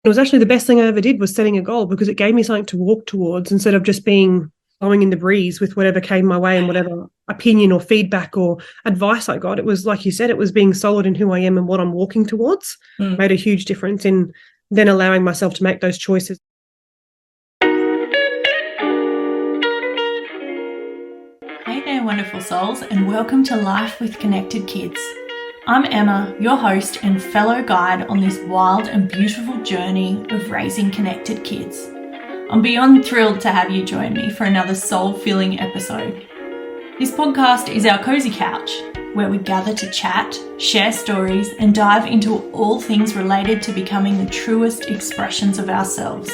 It was actually the best thing I ever did was setting a goal, because it gave me something to walk towards instead of just being blowing in the breeze with whatever came my way and whatever opinion or feedback or advice I got. It was, like you said, it was being solid in who I am and what I'm walking towards. Made a huge difference in then allowing myself to make those choices. Hey there, wonderful souls, and welcome to Life with Connected Kids. I'm Emma, your host and fellow guide on this wild and beautiful journey of raising connected kids. I'm beyond thrilled to have you join me for another soul-filling episode. This podcast is our cozy couch, where we gather to chat, share stories, and dive into all things related to becoming the truest expressions of ourselves.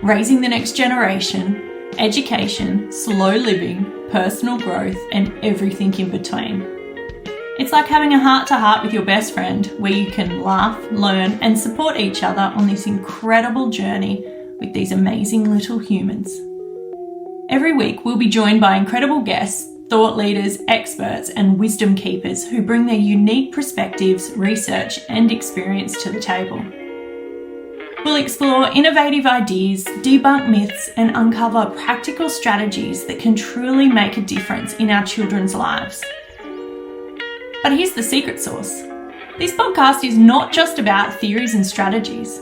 Raising the next generation, education, slow living, personal growth, and everything in between. It's like having a heart-to-heart with your best friend, where you can laugh, learn, and support each other on this incredible journey with these amazing little humans. Every week, we'll be joined by incredible guests, thought leaders, experts, and wisdom keepers who bring their unique perspectives, research, and experience to the table. We'll explore innovative ideas, debunk myths, and uncover practical strategies that can truly make a difference in our children's lives. But here's the secret sauce. This podcast is not just about theories and strategies.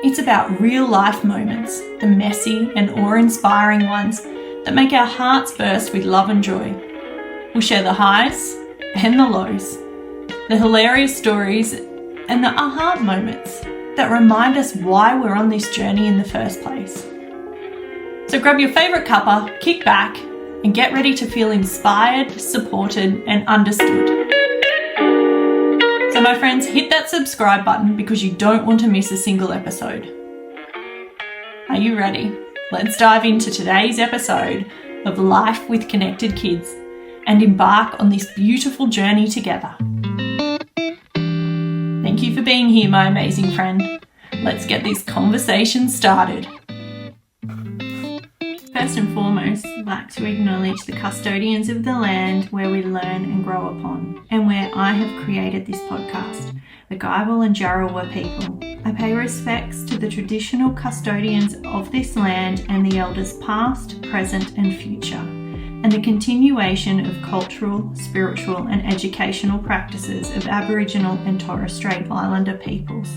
It's about real-life moments, the messy and awe-inspiring ones that make our hearts burst with love and joy. We'll share the highs and the lows, the hilarious stories, and the aha moments that remind us why we're on this journey in the first place. So grab your favourite cuppa, kick back, and get ready to feel inspired, supported, and understood. So my friends, hit that subscribe button because you don't want to miss a single episode. Are you ready? Let's dive into today's episode of Life with Connected Kids and embark on this beautiful journey together. Thank you for being here, my amazing friend. Let's get this conversation started. First and foremost, I'd like to acknowledge the custodians of the land where we learn and grow upon, and where I have created this podcast, the Gaival and Jarowa people. I pay respects to the traditional custodians of this land and the elders past, present, and future, and the continuation of cultural, spiritual, and educational practices of Aboriginal and Torres Strait Islander peoples.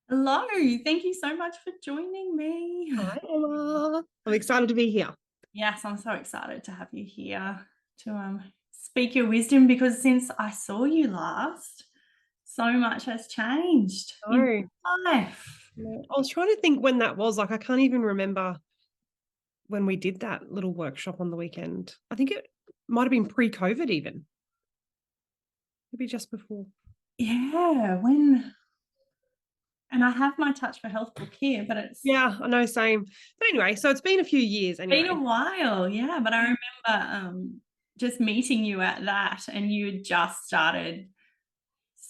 Hello, thank you so much for joining me. Hi, Emma. I'm excited to be here. Yes, I'm so excited to have you here to speak your wisdom, because since I saw you last, so much has changed in life. I was trying to think when that was. Like, I can't even remember when we did that little workshop on the weekend. I think it might have been pre-COVID even. Maybe just before. Yeah, when... And I have my Touch for Health book here, but it's... Yeah, I know, same. But anyway, so it's been a few years anyway. Been a while, yeah. But I remember just meeting you at that, and you had just started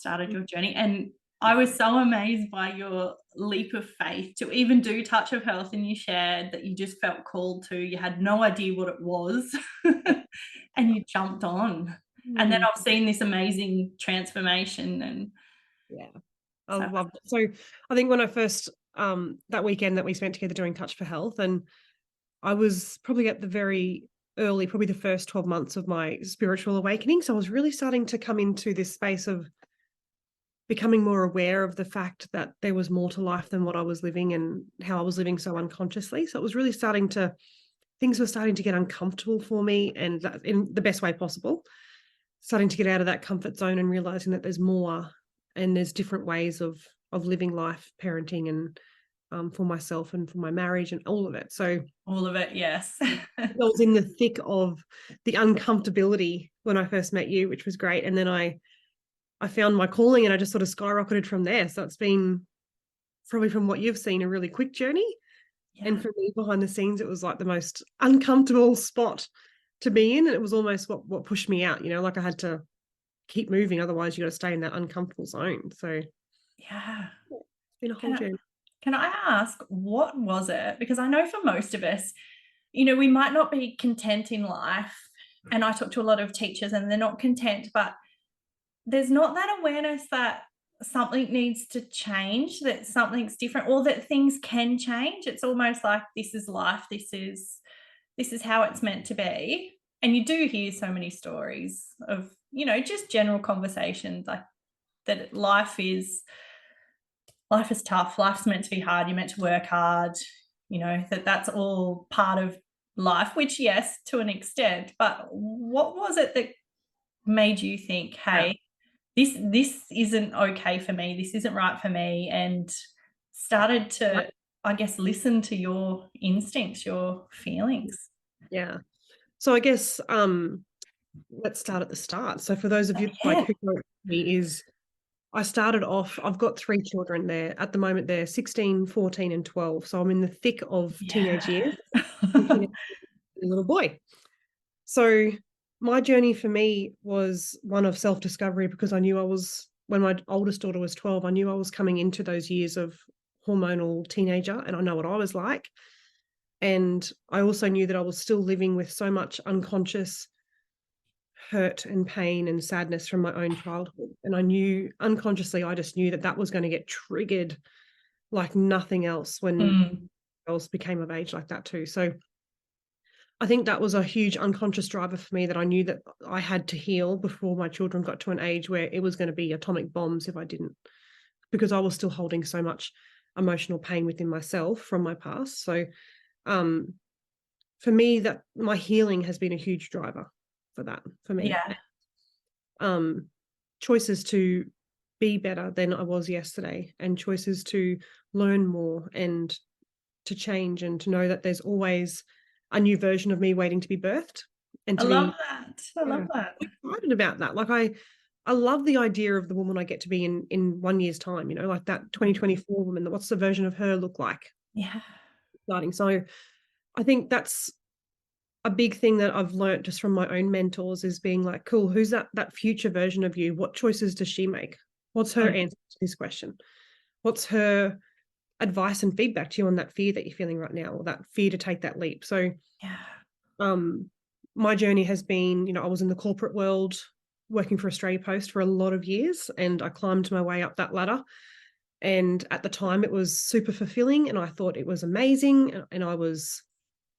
your journey. And I was so amazed by your leap of faith to even do Touch of Health, and you shared that you just felt called to. You had no idea what it was, and you jumped on. And then I've seen this amazing transformation, and yeah. I loved it. So I think when I first, that weekend that we spent together doing Touch for Health, and I was probably at the very early, probably the first 12 months of my spiritual awakening. So I was really starting to come into this space of becoming more aware of the fact that there was more to life than what I was living and how I was living so unconsciously. So it was really things were starting to get uncomfortable for me, and that in the best way possible, starting to get out of that comfort zone and realizing that there's more. And there's different ways of living life, parenting, and for myself and for my marriage and all of it. So all of it, yes. I was in the thick of the uncomfortability when I first met you, which was great. And then I found my calling, and I just sort of skyrocketed from there. So it's been probably, from what you've seen, a really quick journey. Yeah. And for me, behind the scenes, it was like the most uncomfortable spot to be in. And it was almost what pushed me out, like I had to keep moving, otherwise you got to stay in that uncomfortable zone. So yeah, it's been a whole journey. Can I ask, what was it? Because I know for most of us, we might not be content in life. And I talk to a lot of teachers and they're not content, but there's not that awareness that something needs to change, that something's different, or that things can change. It's almost like this is life, this is how it's meant to be. And you do hear so many stories of, just general conversations like that life is tough, life's meant to be hard, you're meant to work hard, that's all part of life, which yes, to an extent. But what was it that made you think, hey, this isn't okay for me, this isn't right for me, and started to, I guess, listen to your instincts, your feelings? Yeah. So I guess let's start at the start. So for those of you who don't know me, is I started off, I've got 3 children there. At the moment, they're 16, 14, and 12. So I'm in the thick of teenage years, looking at a little boy. So my journey for me was one of self-discovery, because I knew when my oldest daughter was 12, I knew I was coming into those years of hormonal teenager, and I know what I was like. And I also knew that I was still living with so much unconscious hurt and pain and sadness from my own childhood. And I knew unconsciously, I just knew that that was going to get triggered like nothing else when girls became of age like that too. So I think that was a huge unconscious driver for me, that I knew that I had to heal before my children got to an age where it was going to be atomic bombs if I didn't, because I was still holding so much emotional pain within myself from my past. So for me, that my healing has been a huge driver for that, for me. Yeah. Choices to be better than I was yesterday, and choices to learn more and to change, and to know that there's always a new version of me waiting to be birthed. And to love that. I love that. I'm excited about that. Like I love the idea of the woman I get to be in 1 year's time, like that 2024 woman. What's the version of her look like? Yeah. Starting. So I think that's a big thing that I've learned just from my own mentors, is being like, cool, who's that future version of you? What choices does she make? What's her answer to this question? What's her advice and feedback to you on that fear that you're feeling right now, or that fear to take that leap? So my journey has been, I was in the corporate world working for Australia Post for a lot of years, and I climbed my way up that ladder. And at the time it was super fulfilling, and I thought it was amazing, and I was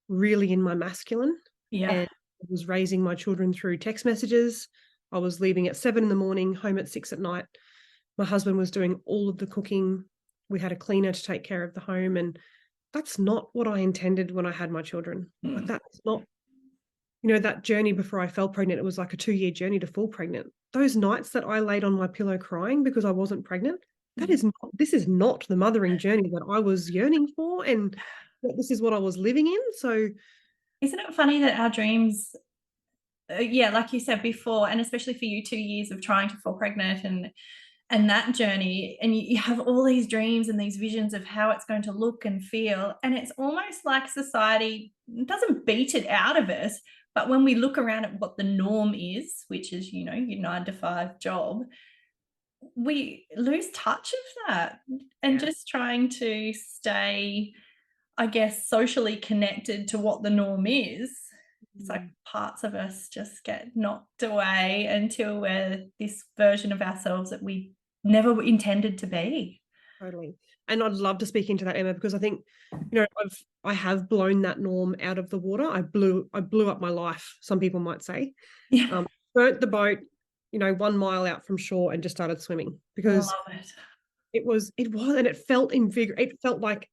really in my masculine. And I was raising my children through text messages. I was leaving at 7 a.m, home at 6 p.m. My husband was doing all of the cooking. We had a cleaner to take care of the home, and that's not what I intended when I had my children. Like, that's not, that journey before I fell pregnant, it was like a 2-year journey to fall pregnant. Those nights that I laid on my pillow crying because I wasn't pregnant, this is not the mothering journey that I was yearning for, and that this is what I was living in. So isn't it funny that our dreams, like you said before, and especially for you, 2 years of trying to fall pregnant and that journey, and you have all these dreams and these visions of how it's going to look and feel, and it's almost like society doesn't beat it out of us, but when we look around at what the norm is, which is, your 9-to-5 job, we lose touch of that, and just trying to stay, I guess, socially connected to what the norm is. It's like parts of us just get knocked away until we're this version of ourselves that we never intended to be. Totally. And I'd love to speak into that, Emma, because I think, I have blown that norm out of the water. I blew up my life, some people might say. Burnt the boat, 1 mile out from shore, and just started swimming, because I love it. It was, and it felt it felt like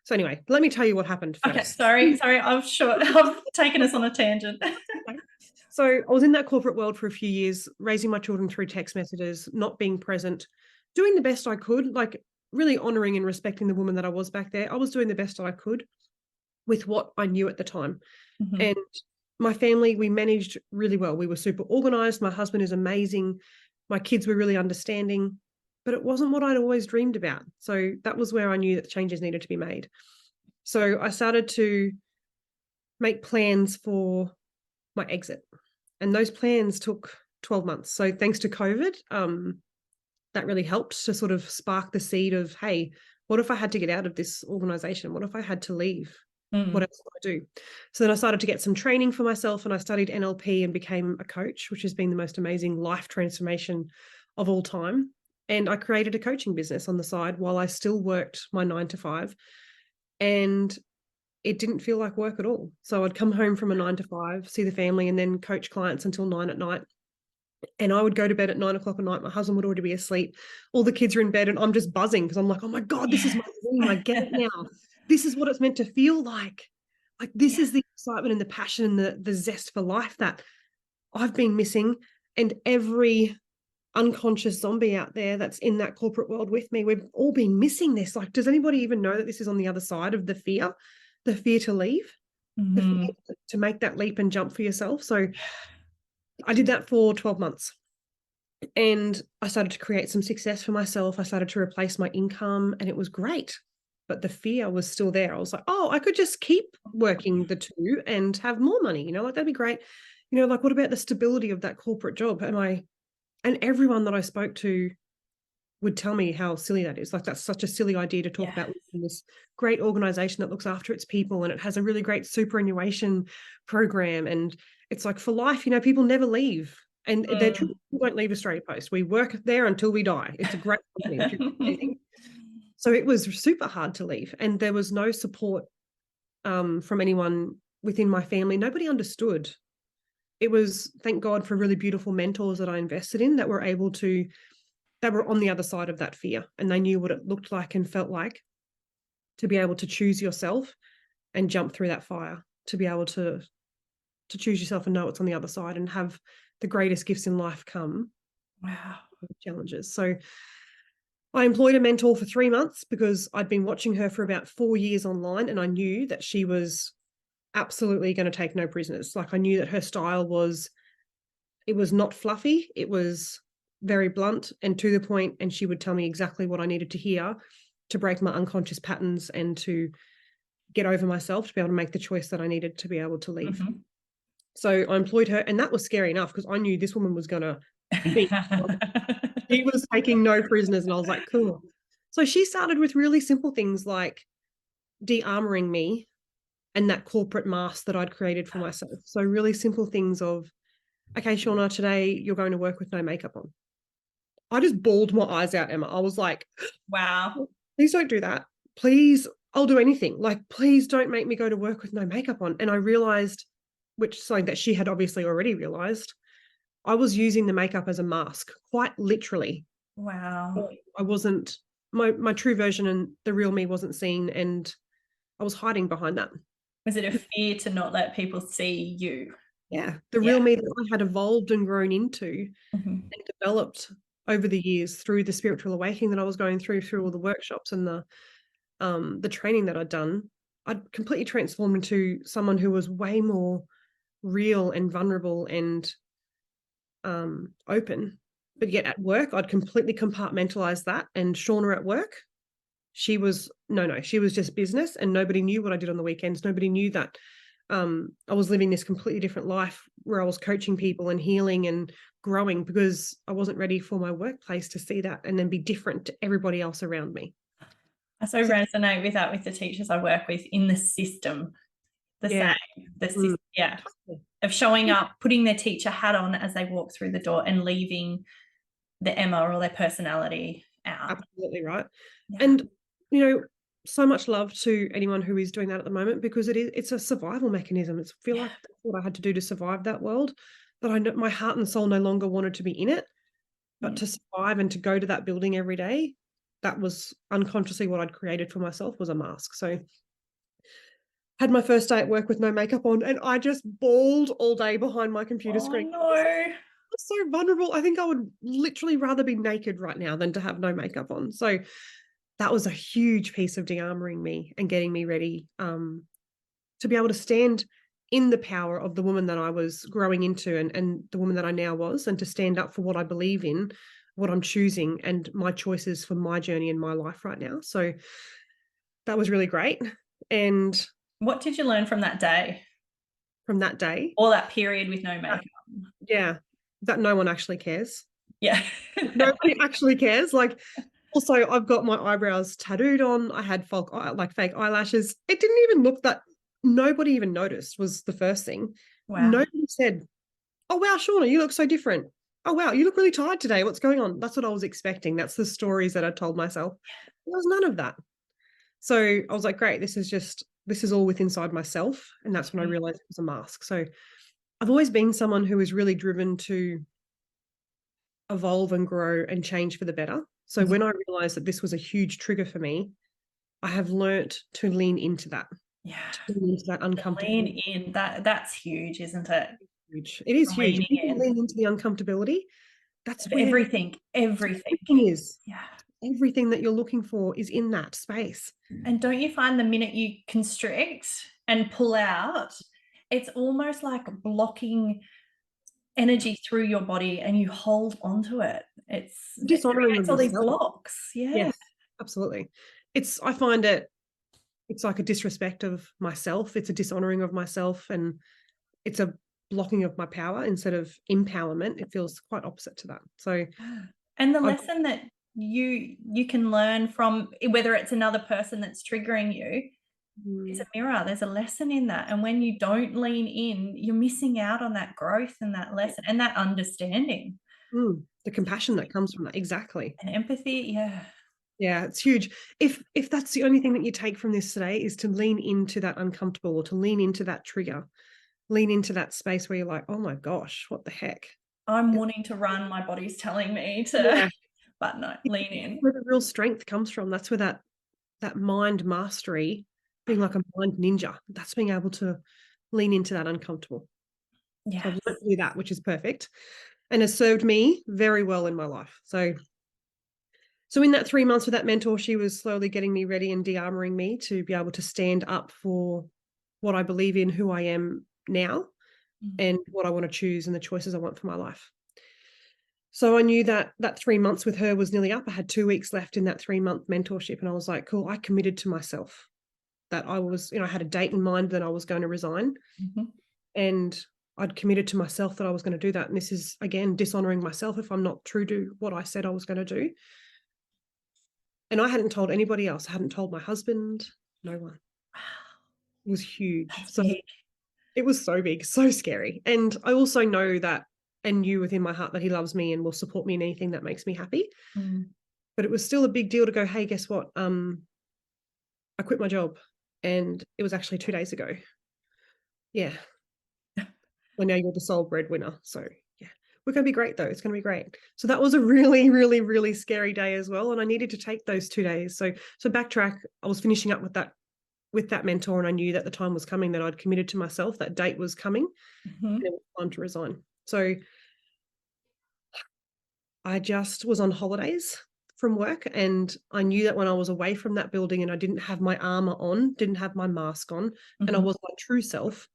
so anyway, let me tell you what happened first. Okay, sorry, I've taken us on a tangent. So I was in that corporate world for a few years, raising my children through text messages, not being present, doing the best I could, like really honoring and respecting the woman that I was back there. I was doing the best I could with what I knew at the time. And my family, we managed really well. We were super organized. My husband is amazing. My kids were really understanding, but it wasn't what I'd always dreamed about. So that was where I knew that changes needed to be made. So I started to make plans for my exit, and those plans took 12 months. So thanks to COVID, that really helped to sort of spark the seed of, hey, what if I had to get out of this organization? What if I had to leave? What else do I do? So then I started to get some training for myself, and I studied NLP and became a coach, which has been the most amazing life transformation of all time. And I created a coaching business on the side while I still worked my 9 to 5. And it didn't feel like work at all. So I'd come home from a 9 to 5, see the family, and then coach clients until 9 at night. And I would go to bed at 9 o'clock at night. My husband would already be asleep. All the kids are in bed, and I'm just buzzing because I'm like, oh my God, this is my dream. I get it now. This is what it's meant to feel like. Like, this is the excitement and the passion and the zest for life that I've been missing. And every unconscious zombie out there that's in that corporate world with me, we've all been missing this. Like, does anybody even know that this is on the other side of the fear to leave, the fear to make that leap and jump for yourself? So I did that for 12 months. And I started to create some success for myself. I started to replace my income, and it was great. But the fear was still there. I was like, oh, I could just keep working the two and have more money, like that'd be great. Like, what about the stability of that corporate job? And everyone that I spoke to would tell me how silly that is. Like, that's such a silly idea to talk about this great organization that looks after its people, and it has a really great superannuation program. And it's like, for life, people never leave. And they're true. We won't leave Australia Post. We work there until we die. It's a great company. So it was super hard to leave. And there was no support from anyone within my family. Nobody understood. It was, thank God, for really beautiful mentors that I invested in that were on the other side of that fear. And they knew what it looked like and felt like to be able to choose yourself and jump through that fire, to be able to choose yourself and know it's on the other side and have the greatest gifts in life come. Wow. Challenges. So I employed a mentor for 3 months because I'd been watching her for about 4 years online, and I knew that she was absolutely going to take no prisoners. Like, I knew that her style was not fluffy. It was very blunt and to the point, and she would tell me exactly what I needed to hear to break my unconscious patterns and to get over myself, to be able to make the choice that I needed to be able to leave. So I employed her, and that was scary enough because I knew this woman was going to be she was taking no prisoners, and I was like, cool. So she started with really simple things like de-armoring me and that corporate mask that I'd created for myself. So really simple things of, okay, Shauna, today you're going to work with no makeup on. I just bawled my eyes out, Emma. I was like, wow, please don't do that. Please, I'll do anything. Like, please don't make me go to work with no makeup on. And I realized, which is something that she had obviously already realized, I was using the makeup as a mask, quite literally. Wow. I wasn't, my true version and the real me wasn't seen, and I was hiding behind that. Was it a fear to not let people see you? Yeah, the real me that I had evolved and grown into and developed over the years through the spiritual awakening that I was going through all the workshops and the training that I'd done. I'd completely transformed into someone who was way more real and vulnerable and open. But yet at work, I'd completely compartmentalized that. And Shauna at work, she was just business, and nobody knew what I did on the weekends. Nobody knew that I was living this completely different life where I was coaching people and healing and growing, because I wasn't ready for my workplace to see that and then be different to everybody else around me. I so resonate with that with the teachers I work with in the system. Same. Of showing up, putting their teacher hat on as they walk through the door and leaving the Emma or their personality out. Absolutely right. Yeah. And, so much love to anyone who is doing that at the moment, because it's a survival mechanism. I feel like that's what I had to do to survive that world, that I know my heart and soul no longer wanted to be in it, but to survive and to go to that building every day, that was unconsciously what I'd created for myself, was a mask. So had my first day at work with no makeup on, and I just bawled all day behind my computer screen. No. I was so vulnerable. I think I would literally rather be naked right now than to have no makeup on. So that was a huge piece of de-armoring me and getting me ready to be able to stand in the power of the woman that I was growing into and the woman that I now was, and to stand up for what I believe in, what I'm choosing, and my choices for my journey in my life right now. So that was really great. And what did you learn from that day? From that day? Or that period with no makeup? Yeah, that no one actually cares. Yeah. Nobody actually cares. Like, also, I've got my eyebrows tattooed on. I had fake eyelashes. It didn't even look that nobody even noticed was the first thing. Wow. Nobody said, oh, wow, Shauna, you look so different. Oh, wow, you look really tired today. What's going on? That's what I was expecting. That's the stories that I told myself. There was none of that. So I was like, great, this is all within inside myself. And that's when I realized it was a mask. So I've always been someone who is really driven to evolve and grow and change for the better. So when I realized that this was a huge trigger for me, I have learnt to lean into that. Yeah. To lean into that uncomfortable. Lean in. That's huge, isn't it? Huge. It is huge. If you can in. lean into the uncomfortability, that's where everything is. Yeah. Everything that you're looking for is in that space. And don't you find the minute you constrict and pull out, it's almost like blocking energy through your body and you hold onto it. It Dishonoring creates of all these yourself. blocks. Yeah. Yes, absolutely. I find it's like a disrespect of myself. It's a dishonoring of myself, and it's a blocking of my power instead of empowerment. It feels quite opposite to that. So, and the lesson that you can learn from, whether it's another person that's triggering you, it's a mirror. There's a lesson in that. And when you don't lean in, you're missing out on that growth and that lesson and that understanding. The compassion that comes from that. Exactly. And empathy. Yeah. Yeah, it's huge. If that's the only thing that you take from this today, is to lean into that uncomfortable, or to lean into that trigger, lean into that space where you're like, oh my gosh, what the heck? I'm wanting to run. My body's telling me to, but no, lean in. Where the real strength comes from. That's where that mind mastery, being like a mind ninja, that's being able to lean into that uncomfortable. Yeah. So I've learned to do that, which is perfect and has served me very well in my life. So in that 3 months with that mentor, she was slowly getting me ready and de-armoring me to be able to stand up for what I believe in, who I am now, and what I want to choose and the choices I want for my life. So I knew that 3 months with her was nearly up. I had 2 weeks left in that 3-month mentorship, and I was like, cool, I committed to myself that I was, I had a date in mind that I was going to resign. And I'd committed to myself that I was going to do that. And this is, again, dishonoring myself if I'm not true to what I said I was going to do. And I hadn't told anybody else. I hadn't told my husband, no one. It was huge. That's so big. It was so big, so scary. And I also know that, and knew within my heart, that he loves me and will support me in anything that makes me happy. But it was still a big deal to go, hey, guess what? I quit my job. And it was actually 2 days ago. Yeah. Well, now you're the sole breadwinner. So yeah, we're going to be great though. It's going to be great. So that was a really, really, really scary day as well. And I needed to take those 2 days. So backtrack, I was finishing up with that mentor, and I knew that the time was coming, that I'd committed to myself, that date was coming, and it was time to resign. So I just was on holidays from work, and I knew that when I was away from that building and I didn't have my armor on, didn't have my mask on, and I was my true self,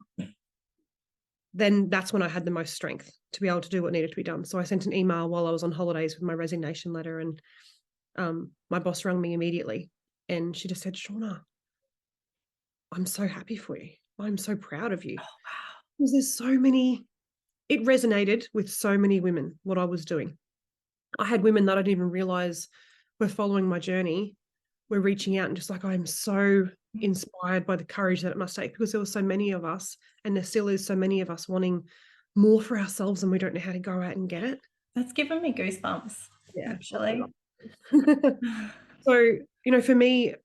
then that's when I had the most strength to be able to do what needed to be done. So I sent an email while I was on holidays with my resignation letter, and my boss rang me immediately, and she just said, Shauna, I'm so happy for you. I'm so proud of you. Oh, wow. Because there's it resonated with so many women, what I was doing. I had women that I didn't even realize were following my journey, were reaching out and just like, I'm so inspired by the courage that it must take, because there were so many of us, and there still is so many of us, wanting more for ourselves, and we don't know how to go out and get it. That's given me goosebumps. Yeah, actually. So, for me,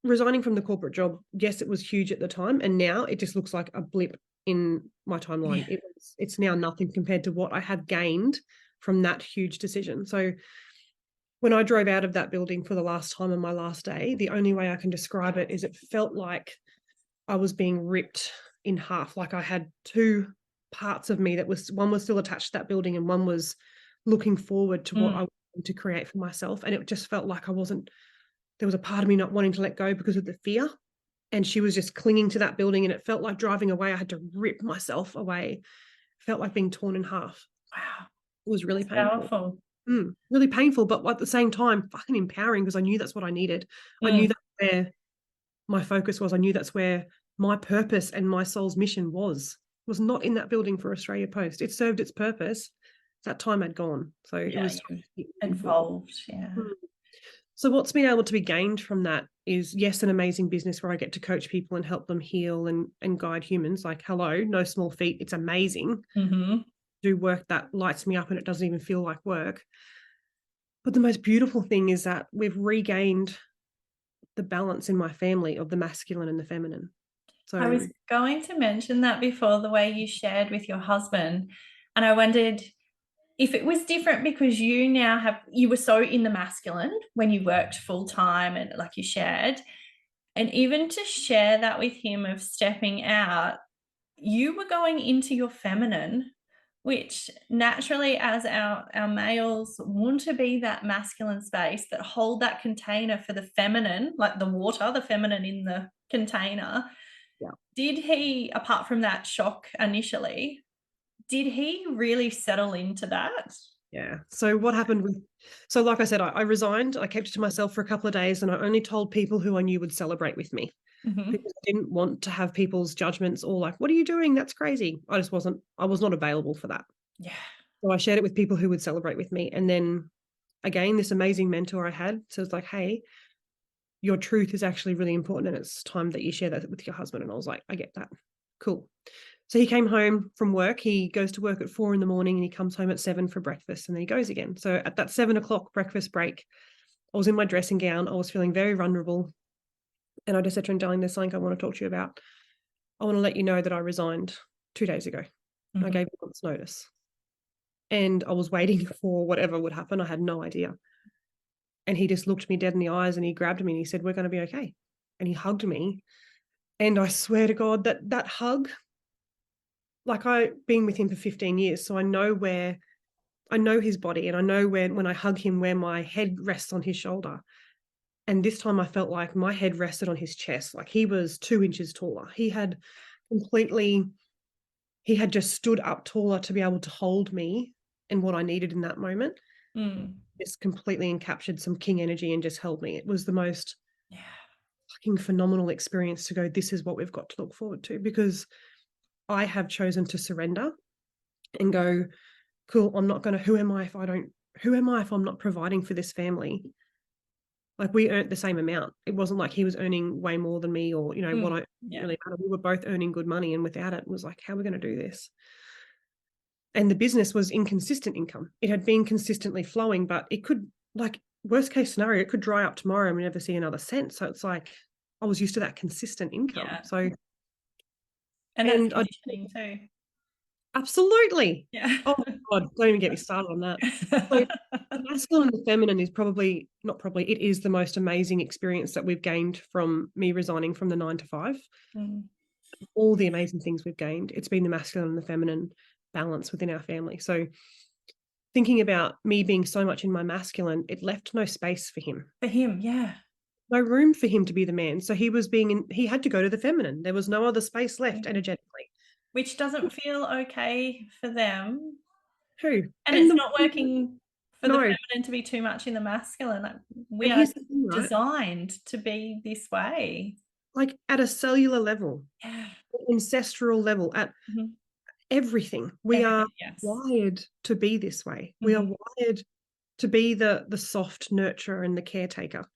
resigning from the corporate job, yes, it was huge at the time, and now it just looks like a blip in my timeline. Yeah. It's now nothing compared to what I have gained from that huge decision. So when I drove out of that building for the last time on my last day, the only way I can describe it is it felt like I was being ripped in half. Like I had two parts of me one was still attached to that building, and one was looking forward to what I wanted to create for myself. And it just felt like there was a part of me not wanting to let go because of the fear. And she was just clinging to that building, and it felt like driving away, I had to rip myself away. It felt like being torn in half. Wow. It was really painful. Powerful. Really painful, but at the same time, fucking empowering, because I knew that's what I needed. I knew that's where my focus was. I knew that's where my purpose and my soul's mission was not in that building for Australia Post. It served its purpose. That time had gone. So it was involved. Yeah. So what's been able to be gained from that is, yes, an amazing business where I get to coach people and help them heal and guide humans. Like, hello, no small feat. It's amazing. Do work that lights me up and it doesn't even feel like work. But the most beautiful thing is that we've regained the balance in my family of the masculine and the feminine. So I was going to mention that before, the way you shared with your husband, and I wondered if it was different because you were so in the masculine when you worked full time and like you shared, and even to share that with him of stepping out, you were going into your feminine, which naturally, as our males want to be that masculine space that hold that container for the feminine, like the water, the feminine in the container. yeah. Did he, apart from that shock initially, did he really settle into that? Yeah. So what happened so like I said, I resigned. I kept it to myself for a couple of days and I only told people who I knew would celebrate with me because I didn't want to have people's judgments or like, what are you doing? That's crazy. I was not available for that. Yeah. So I shared it with people who would celebrate with me. And then again, this amazing mentor I had says like, hey, your truth is actually really important and it's time that you share that with your husband. And I was like, I get that. Cool. So he came home from work. He goes to work at 4 a.m. and he comes home at 7 for breakfast and then he goes again. So at that 7 o'clock breakfast break, I was in my dressing gown. I was feeling very vulnerable. And I just said to him, darling, there's something I want to talk to you about. I want to let you know that I resigned 2 days ago. I gave a month's notice. And I was waiting for whatever would happen. I had no idea. And he just looked me dead in the eyes and he grabbed me and he said, we're going to be okay. And he hugged me. And I swear to God that hug, like I've been with him for 15 years. So I know his body and I know when I hug him, where my head rests on his shoulder. And this time I felt like my head rested on his chest. Like he was 2 inches taller. He had just stood up taller to be able to hold me and what I needed in that moment. Just completely encaptured some king energy and just held me. It was the most fucking phenomenal experience to go, this is what we've got to look forward to, because I have chosen to surrender and go, cool, I'm not going to, who am I if I'm not providing for this family? Like we earned the same amount. It wasn't like he was earning way more than me or, what I really matter. We were both earning good money and without it was like, how are we going to do this? And the business was inconsistent income. It had been consistently flowing, but it could, like, worst case scenario, it could dry up tomorrow and we never see another cent. So it's like, I was used to that consistent income. Yeah. So, and that's conditioning too. Absolutely. Yeah. Oh my God, don't even get me started on that. So the masculine and the feminine is it is the most amazing experience that we've gained from me resigning from the 9 to 5. All the amazing things we've gained, it's been the masculine and the feminine balance within our family. So thinking about me being so much in my masculine, it left no space for him. For him, yeah. No room for him to be the man. So he had to go to the feminine. There was no other space left energetically. Which doesn't feel okay for them. Who? And it's not working for the feminine to be too much in the masculine. Like, we are designed to be this way. Like at a cellular level, ancestral level, at everything. We are wired to be this way. We are wired to be the soft nurturer and the caretaker.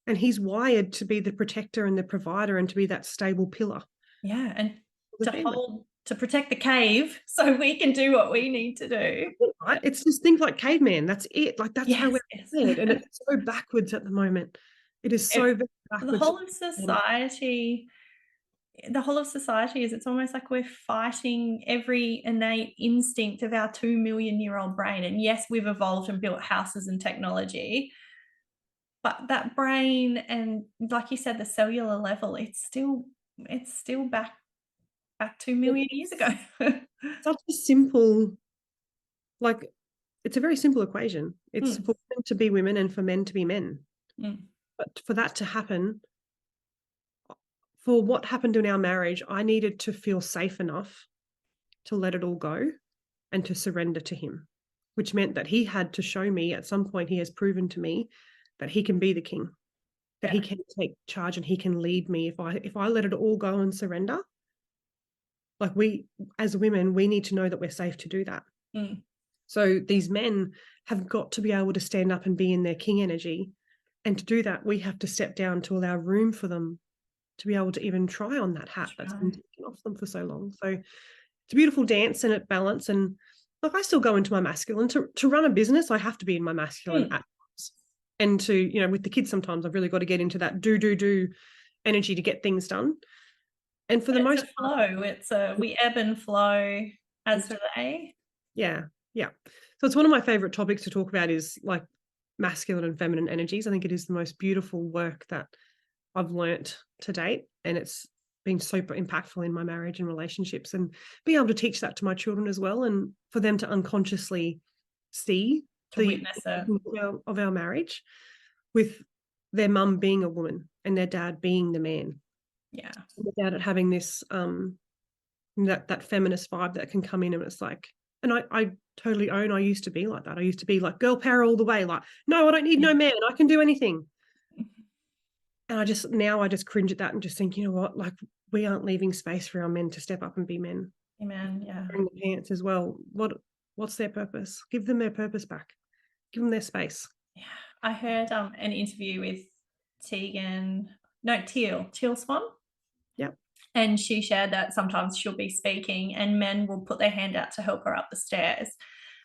And he's wired to be the protector and the provider and to be that stable pillar. Yeah, and to protect the cave so we can do what we need to do. Right? It's just things like caveman. That's it. Like that's how we're wired. And it's so backwards at the moment. It is so backwards. The whole of society is, it's almost like we're fighting every innate instinct of our 2 million-year-old brain. And yes, we've evolved and built houses and technology, but that brain and, like you said, the cellular level, it's still back 2 million years ago. Such a simple, like, it's a very simple equation. It's for women to be women and for men to be men. But for that to happen, for what happened in our marriage, I needed to feel safe enough to let it all go and to surrender to him, which meant that he had to show me at some point, he has proven to me that he can be the king, that he can take charge and he can lead me. If I let it all go and surrender, like we, as women, we need to know that we're safe to do that. So these men have got to be able to stand up and be in their king energy And to do that, we have to step down to allow room for them to be able to even try on that hat that's been taken off them for so long. So it's a beautiful dance and it balance. And like, I still go into my masculine. To run a business, I have to be in my masculine at times. And to, you know, with the kids, sometimes I've really got to get into that do energy to get things done. And for the most part, it's we ebb and flow, as do they. Yeah. So it's one of my favorite topics to talk about is like masculine and feminine energies. I think it is the most beautiful work that I've learnt to date, and it's been super impactful in my marriage and relationships, and being able to teach that to my children as well, and for them to unconsciously see to witness it of our marriage with their mum being a woman and their dad being the man. Yeah. Without it having this that feminist vibe that can come in, and it's like, and I totally own, I used to be like that. I used to be like girl power all the way, like, no, I don't need no man, I can do anything. And I just cringe at that and just think, you know what, like, we aren't leaving space for our men to step up and be men. Amen. Yeah. Wearing the pants as well. What's their purpose? Give them their purpose back. Give them their space. Yeah. I heard an interview with Teal Swan. Yep. And she shared that sometimes she'll be speaking and men will put their hand out to help her up the stairs.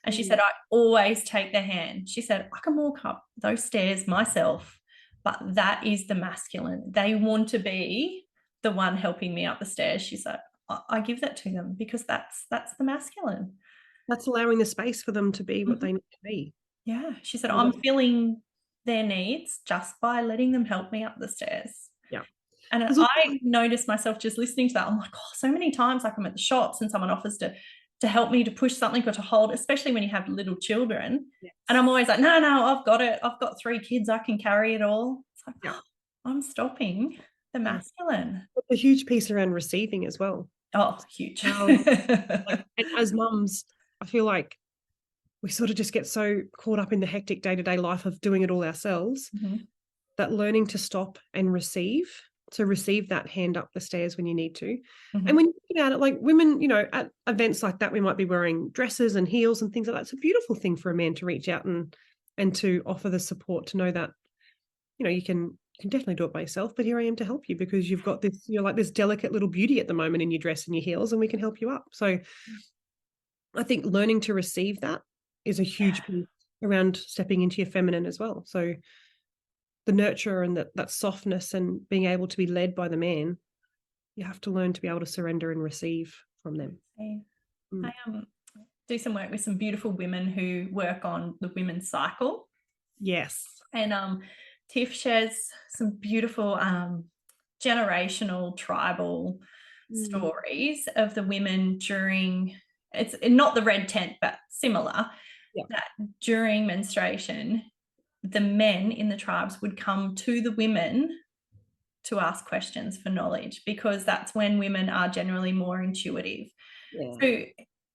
And she said, I always take their hand. She said, I can walk up those stairs myself, but that is the masculine. They want to be the one helping me up the stairs. She said, I give that to them because that's the masculine. That's allowing the space for them to be what they need to be. Yeah. She said, I'm filling their needs just by letting them help me up the stairs. Yeah. And I noticed myself just listening to that. I'm like, oh, so many times like I'm at the shops and someone offers to help me to push something or to hold, especially when you have little children. Yes. And I'm always like, no, I've got it. I've got 3 kids. I can carry it all. It's like, yeah. I'm stopping the masculine. But a huge piece around receiving as well. Oh, huge. Like, as mums, I feel like we sort of just get so caught up in the hectic day-to-day life of doing it all ourselves, that learning to stop and receive that hand up the stairs when you need to. And when you think about it, like women, you know, at events like that, we might be wearing dresses and heels and things like that. It's a beautiful thing for a man to reach out and to offer the support, to know that, you know, you can definitely do it by yourself, but here I am to help you because you've got this, you're like this delicate little beauty at the moment in your dress and your heels, and we can help you up. So I think learning to receive that is a huge piece around stepping into your feminine as well. So the nurture and that softness and being able to be led by the man, you have to learn to be able to surrender and receive from them. I do some work with some beautiful women who work on the women's cycle. Yes. And Tiff shares some beautiful generational tribal stories of the women during, it's not the red tent, but similar, that during menstruation, the men in the tribes would come to the women to ask questions for knowledge, because that's when women are generally more intuitive. So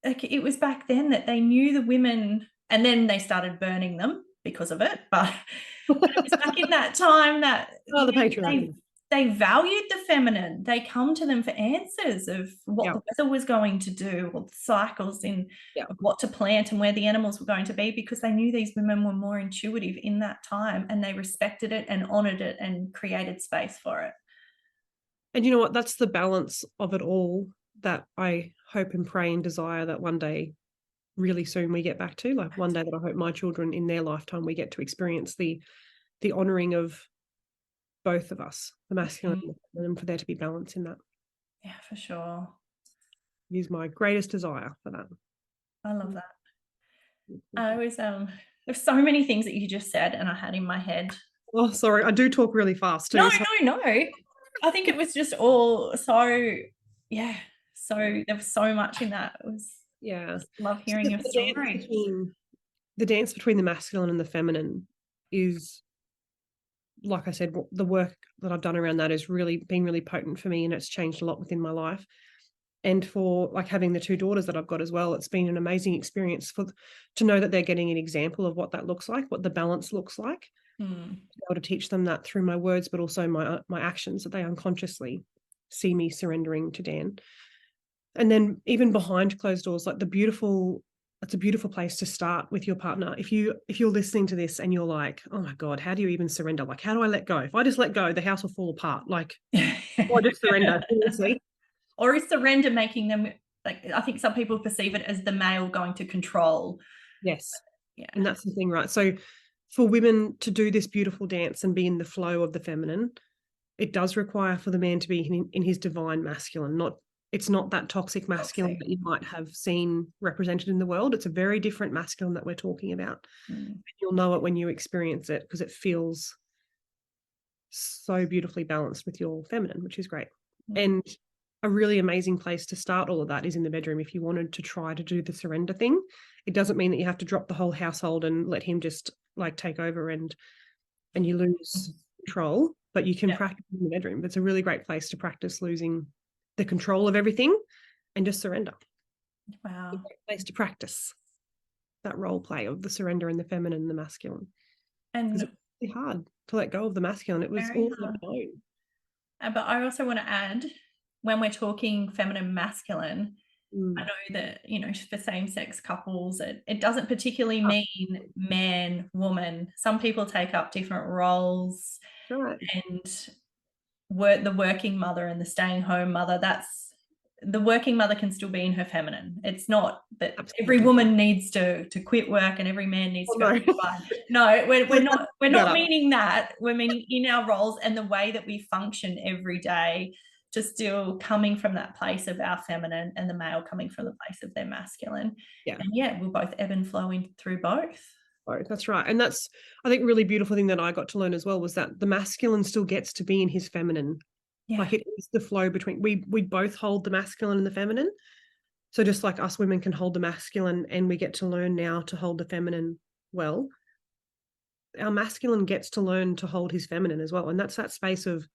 like, it was back then that they knew the women, and then they started burning them because of it. But it was back in that time that the patriarchy. They valued the feminine. They come to them for answers of what the weather was going to do, or the cycles in of what to plant and where the animals were going to be, because they knew these women were more intuitive in that time, and they respected it and honoured it and created space for it. And you know what? That's the balance of it all that I hope and pray and desire that one day, really soon, we get back to. Like one day that I hope my children in their lifetime, we get to experience the honouring of both of us, the masculine and the feminine, for there to be balance in that. Yeah, for sure. It is my greatest desire for that. I love that. I was there's so many things that you just said and I had in my head. Oh, sorry, I do talk really fast too. No. I think it was just all so there was so much in that. It was just love hearing your story. The dance between the masculine and the feminine is, like I said, the work that I've done around that has really been really potent for me, and it's changed a lot within my life. And for like having the 2 daughters that I've got as well, it's been an amazing experience to know that they're getting an example of what that looks like, what the balance looks like. To be able to teach them that through my words, but also my actions, that they unconsciously see me surrendering to Dan. And then even behind closed doors, like the beautiful it's a beautiful place to start with your partner. If you're listening to this and you're like, oh my God, how do you even surrender? Like, how do I let go? If I just let go, the house will fall apart. Like, or just surrender, seriously. Or is surrender making them, like, I think some people perceive it as the male going to control. Yes. Yeah. And that's the thing, right? So for women to do this beautiful dance and be in the flow of the feminine, it does require for the man to be in his divine masculine. It's not that toxic masculine that you might have seen represented in the world. It's a very different masculine that we're talking about. You'll know it when you experience it, because it feels so beautifully balanced with your feminine, which is great. And a really amazing place to start all of that is in the bedroom. If you wanted to try to do the surrender thing, it doesn't mean that you have to drop the whole household and let him just like take over and you lose control, but you can practice in the bedroom. It's a really great place to practice losing the control of everything and just surrender. Wow. It's a great place to practice that role play of the surrender and the feminine and the masculine. And it's really hard to let go of the masculine. It was all unknown. But I also want to add, when we're talking feminine, masculine, I know that, for same-sex couples, it doesn't particularly mean man, woman. Some people take up different roles. Right. And the working mother and the staying home mother, the working mother can still be in her feminine. It's not that every woman needs to quit work and every man needs to go to bed. No, we're not meaning that. We're meaning in our roles and the way that we function every day, to still coming from that place of our feminine and the male coming from the place of their masculine. Yeah. And we'll both ebb and flow through both. Oh, that's right. And that's, I think, really beautiful thing that I got to learn as well was that the masculine still gets to be in his feminine. Yeah. Like it is the flow between, we both hold the masculine and the feminine. So just like us women can hold the masculine, and we get to learn now to hold the feminine well, our masculine gets to learn to hold his feminine as well. And that's that space of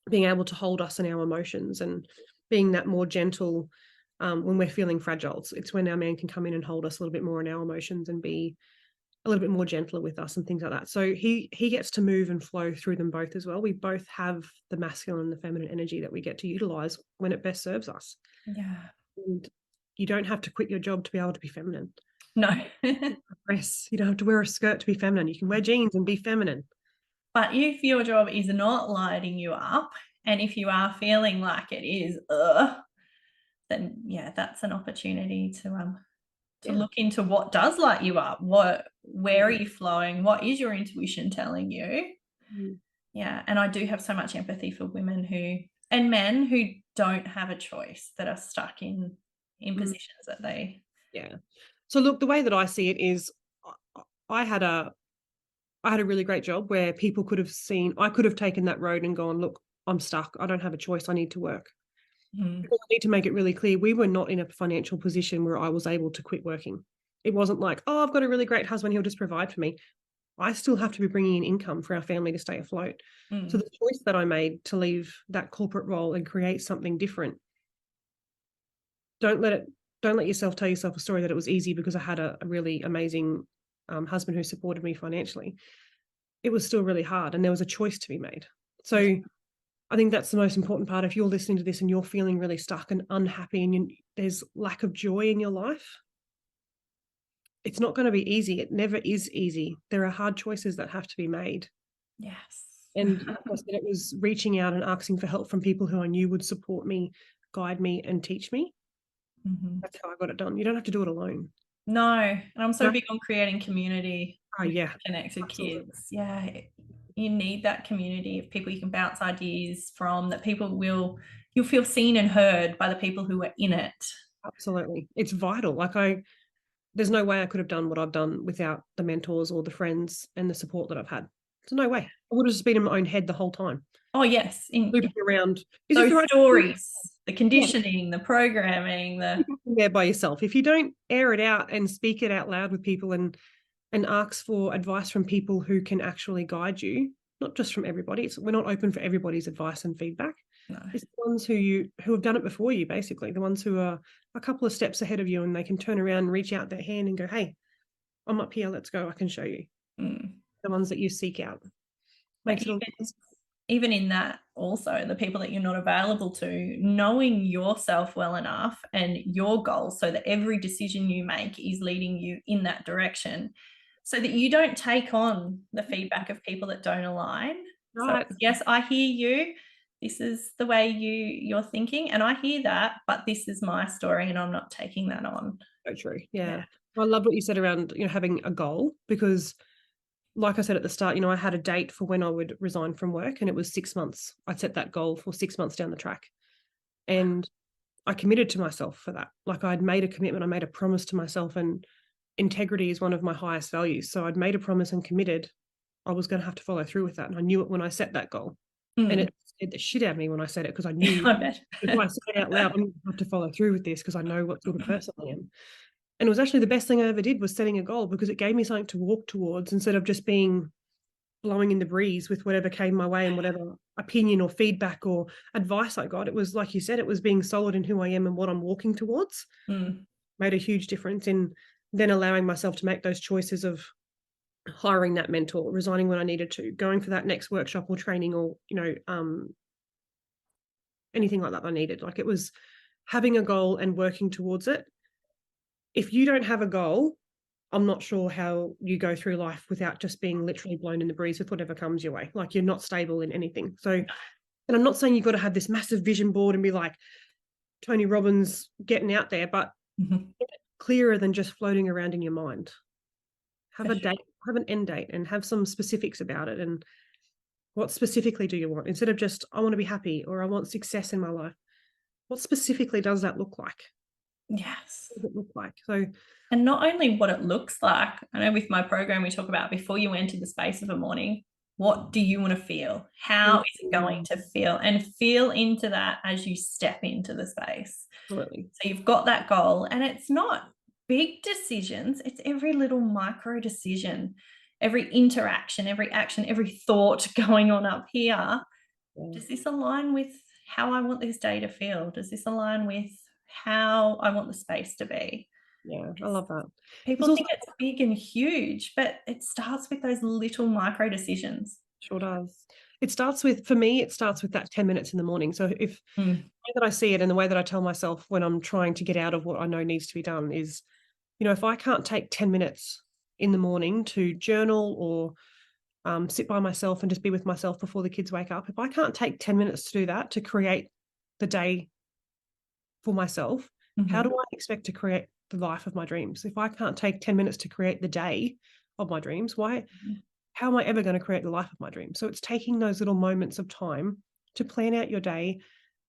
being able to hold us and our emotions and being that more gentle when we're feeling fragile. It's when our man can come in and hold us a little bit more in our emotions and be a little bit more gentler with us and things like that. So he gets to move and flow through them both as well. We both have the masculine and the feminine energy that we get to utilize when it best serves us. Yeah. And you don't have to quit your job to be able to be feminine. No. Dress. You don't have to wear a skirt to be feminine. You can wear jeans and be feminine. But if your job is not lighting you up, and if you are feeling like it is, then that's an opportunity to look into what does light you up. Where are you flowing? What is your intuition telling you? Yeah. And I do have so much empathy for women and men who don't have a choice, that are stuck in positions that they. Yeah. So look, the way that I see it is I had a really great job where people could have seen, I could have taken that road and gone, look, I'm stuck. I don't have a choice. I need to work. Because I need to make it really clear, we were not in a financial position where I was able to quit working. It wasn't like, oh, I've got a really great husband, he'll just provide for me. I still have to be bringing in income for our family to stay afloat. So the choice that I made to leave that corporate role and create something different, don't let yourself tell yourself a story that it was easy because I had a really amazing husband who supported me financially. It was still really hard, and there was a choice to be made. So I think that's the most important part. If you're listening to this and you're feeling really stuck and unhappy and there's lack of joy in your life, it's not going to be easy. It never is easy. There are hard choices that have to be made. Yes. And it was reaching out and asking for help from people who I knew would support me, guide me, and teach me. That's how I got it done. You don't have to do it alone. No. And I'm so big on creating community. Oh, yeah. Connected kids. Yeah. You need that community of people you can bounce ideas from, that you'll feel seen and heard by the people who are in it. Absolutely. It's vital. There's no way I could have done what I've done without the mentors or the friends and the support that I've had. There's no way. I would have just been in my own head the whole time. Oh, yes. Looping around. Those stories, the conditioning, the programming, there by yourself. If you don't air it out and speak it out loud with people and ask for advice from people who can actually guide you, not just from everybody. We're not open for everybody's advice and feedback. No. It's the ones who have done it before you, basically, the ones who are a couple of steps ahead of you, and they can turn around and reach out their hand and go, hey, I'm up here, let's go, I can show you. The ones that you seek out. even in that also, the people that you're not available to, knowing yourself well enough and your goals so that every decision you make is leading you in that direction so that you don't take on the feedback of people that don't align. So Right. yes, I hear you. This is the way you're thinking, and I hear that, but this is my story and I'm not taking that on. So true. Yeah. Yeah. I love what you said around, having a goal, because like I said at the start, I had a date for when I would resign from work, and it was 6 months. I'd set that goal for 6 months down the track. And I committed to myself for that. Like, I'd made a commitment, I made a promise to myself, and integrity is one of my highest values. So I'd made a promise and committed I was going to have to follow through with that. And I knew it when I set that goal. And Mm. it scared the shit out of me when I said it, because I knew I bet. if I said it out loud, I'm going to have to follow through with this, because I know what sort of person I am. And it was actually the best thing I ever did, was setting a goal, because it gave me something to walk towards instead of just being blowing in the breeze with whatever came my way and whatever opinion or feedback or advice I got. It was, like you said, it was being solid in who I am and what I'm walking towards. Made a huge difference in then allowing myself to make those choices of hiring that mentor, resigning when I needed to, going for that next workshop or training, or, anything like that I needed. Like, it was having a goal and working towards it. If you don't have a goal, I'm not sure how you go through life without just being literally blown in the breeze with whatever comes your way. Like, you're not stable in anything. So, and I'm not saying you've got to have this massive vision board and be like Tony Robbins getting out there, but clearer than just floating around in your mind. Have a date, have an end date, and have some specifics about it. And what specifically do you want? Instead of just, I want to be happy, or I want success in my life. What specifically does that look like? Yes. What does it look like? So, And not only what it looks like, I know with my program we talk about before you enter the space of a morning, what do you want to feel? How is it going to feel? And feel into that as you step into the space. absolutely. So you've got that goal, and it's not big decisions, it's every little micro decision, every interaction, every action, every thought going on up here. Does this align with how I want this day to feel? Does this align with how I want the space to be? Yeah, I love that. People It's also, think it's big and huge, but it starts with those little micro decisions. sure does. It starts with, for me, it starts with that 10 minutes in the morning. So if the way that I see it, and the way that I tell myself when I'm trying to get out of what I know needs to be done is, if I can't take 10 minutes in the morning to journal, or sit by myself and just be with myself before the kids wake up, if I can't take 10 minutes to do that, to create the day for myself, how do I expect to create the life of my dreams? If I can't take 10 minutes to create the day of my dreams, how am I ever going to create the life of my dreams? So it's taking those little moments of time to plan out your day,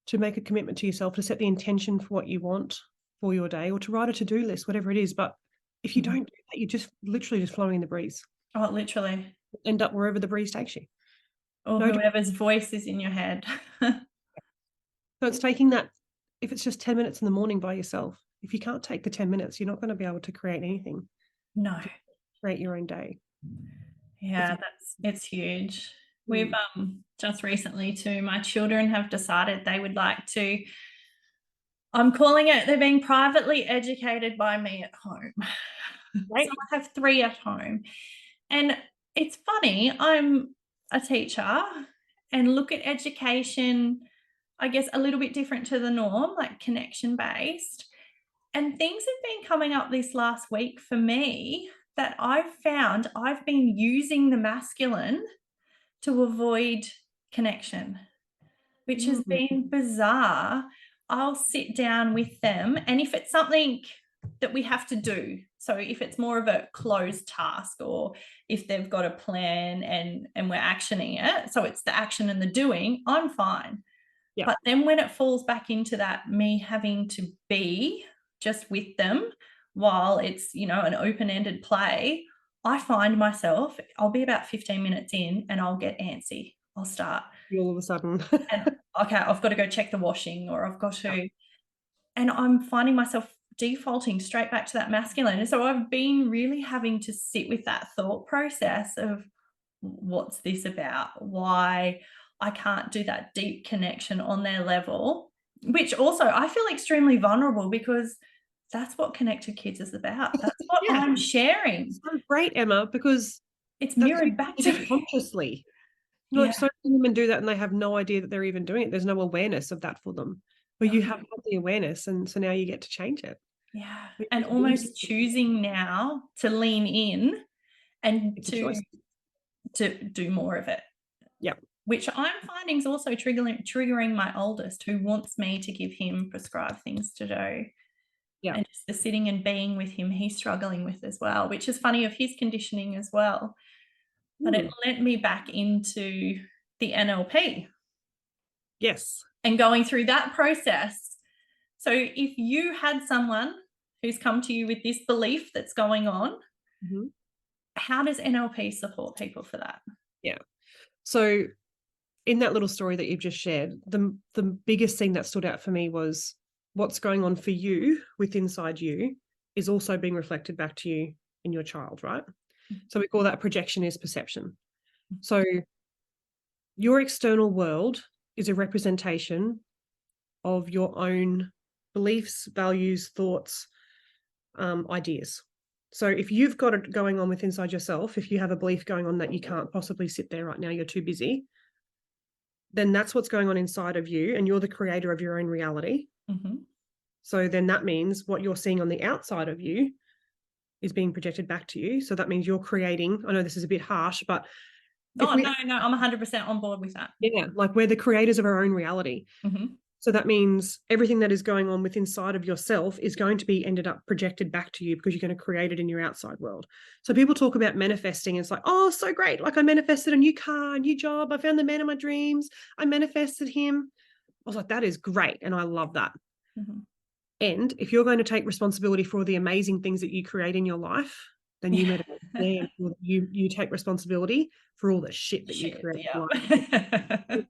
to make a commitment to yourself, to set the intention for what you want for your day, or to write a to-do list, whatever it is. But if you don't do that, you're just literally just flowing in the breeze. Oh, literally. End up wherever the breeze takes you. Or whoever's voice is in your head. So it's taking that, if it's just 10 minutes in the morning by yourself, if you can't take the 10 minutes, you're not going to be able to create anything. No. Create your own day. Yeah, it's huge. We've just recently too, my children have decided they would like to, I'm calling it, they're being privately educated by me at home. Right. So I have 3 at home. And it's funny, I'm a teacher and look at education, I guess, a little bit different to the norm, like connection based. And things have been coming up this last week for me that I've found I've been using the masculine to avoid connection, which has been bizarre. I'll sit down with them, and if it's something that we have to do, so if it's more of a closed task, or if they've got a plan and we're actioning it, so it's the action and the doing, I'm fine. Yeah. But then when it falls back into that me having to be just with them while it's, an open-ended play, I find myself, I'll be about 15 minutes in and I'll get antsy. I'll start. All of a sudden. And, okay, I've got to go check the washing, or I've got to, and I'm finding myself defaulting straight back to that masculine. And so I've been really having to sit with that thought process of, what's this about? Why I can't do that deep connection on their level, which also I feel extremely vulnerable, because that's what Connected Kids is about. That's what I'm sharing. So great, Emma, because it's mirrored back to me. consciously. Like so many women do that and they have no idea that they're even doing it. There's no awareness of that for them. But you have had the awareness, and so now you get to change it. Yeah. And almost choosing now to lean in and to do more of it. Yeah. Which I'm finding is also triggering my oldest, who wants me to give him prescribed things to do. Yeah. And just the sitting and being with him, he's struggling with as well, which is funny, of his conditioning as well. But it led me back into the NLP. Yes. And going through that process. So if you had someone who's come to you with this belief that's going on, how does NLP support people for that? Yeah. So in that little story that you've just shared, the biggest thing that stood out for me was what's going on for you inside you is also being reflected back to you in your child, right? So we call that projection is perception. So your external world is a representation of your own beliefs, values, thoughts, ideas. So if you've got it going on with inside yourself, if you have a belief going on that you can't possibly sit there right now, you're too busy, then that's what's going on inside of you, and you're the creator of your own reality. So then that means what you're seeing on the outside of you is being projected back to you. So that means you're creating, I know this is a bit harsh, but no, I'm 100% on board with that. Yeah, like we're the creators of our own reality. So that means everything that is going on with inside of yourself is going to be ended up projected back to you, because you're going to create it in your outside world. So people talk about manifesting. It's like, oh, so great. Like I manifested a new car, a new job. I found the man of my dreams. I manifested him. I was like, that is great. And I love that. And if you're going to take responsibility for the amazing things that you create in your life, then you meditate. You take responsibility for all the shit that you create.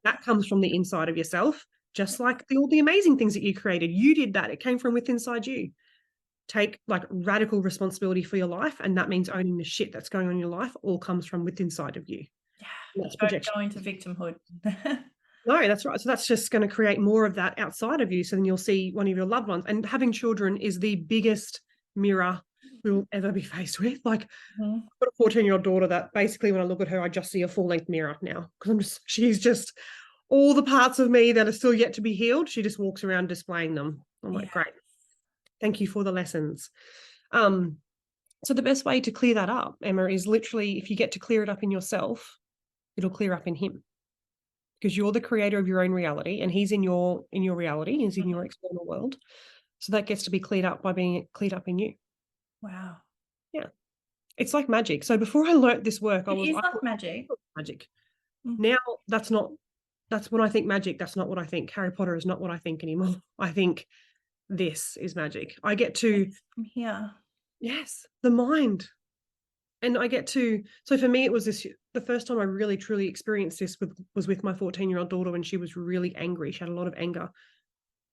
That comes from the inside of yourself. Just like all the amazing things that you created, you did that. It came from within inside you. Take like radical responsibility for your life, and that means owning the shit that's going on in your life. All comes from within inside of you. That's projection. Don't go into victimhood. No, that's right. So that's just going to create more of that outside of you. So then you'll see one of your loved ones. And having children is the biggest mirror we'll ever be faced with. Like I've got a 14-year-old daughter that basically when I look at her, I just see a full-length mirror now, because she's just all the parts of me that are still yet to be healed. She just walks around displaying them. I'm like, great. Thank you for the lessons. So the best way to clear that up, Emma, is literally, if you get to clear it up in yourself, it'll clear up in him, because you're the creator of your own reality, and he's in your reality, he's in your external world. So that gets to be cleared up by being cleared up in you. Wow. Yeah. It's like magic. So before I learnt this work, I thought magic. Now that's when I think magic, that's not what I think. Harry Potter is not what I think anymore. I think this is magic. I get to from here. Yes, the mind. And I get to, so for me, it was the first time I really truly experienced this was with my 14-year-old daughter, when she was really angry. She had a lot of anger,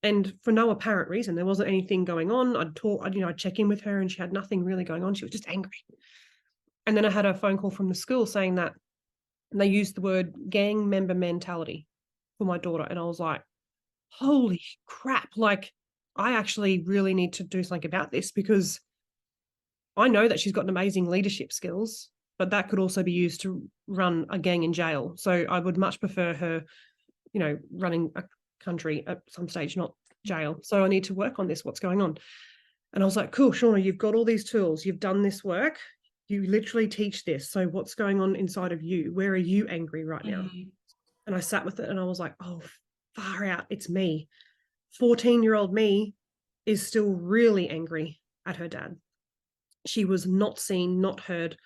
and for no apparent reason. There wasn't anything going on. I'd check in with her, and she had nothing really going on. She was just angry. And then I had a phone call from the school saying that, and they used the word gang member mentality for my daughter. And I was like, holy crap. Like, I actually really need to do something about this, because I know that she's got amazing leadership skills, but that could also be used to run a gang in jail. So I would much prefer her, running a country at some stage, not jail. So I need to work on this. What's going on? And I was like, cool, Shauna, you've got all these tools. You've done this work. You literally teach this. So what's going on inside of you? Where are you angry right now? And I sat with it and I was like, oh, far out. It's me. 14-year-old me is still really angry at her dad. She was not seen, not heard.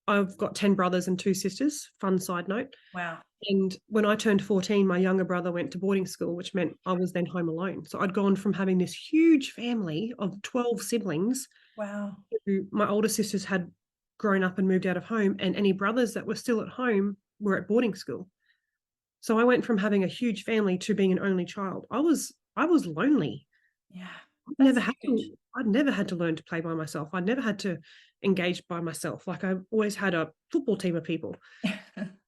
I've got 10 brothers and 2 sisters. Fun side note. Wow. And when I turned 14, my younger brother went to boarding school, which meant I was then home alone. So I'd gone from having this huge family of 12 siblings. Wow. My older sisters had grown up and moved out of home, and any brothers that were still at home were at boarding school. So I went from having a huge family to being an only child. I was lonely. Yeah. I'd never had to learn to play by myself. I'd never had to engage by myself. Like, I always had a football team of people.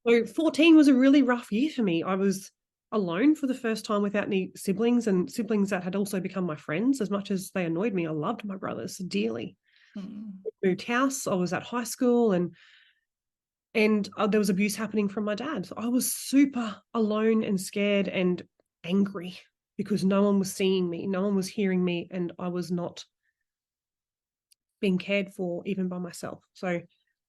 So 14 was a really rough year for me. I was alone for the first time without any siblings, and siblings that had also become my friends. As much as they annoyed me, I loved my brothers dearly. Moved house. I was at high school, and And there was abuse happening from my dad. So I was super alone and scared and angry because no one was seeing me, no one was hearing me, and I was not being cared for even by myself. So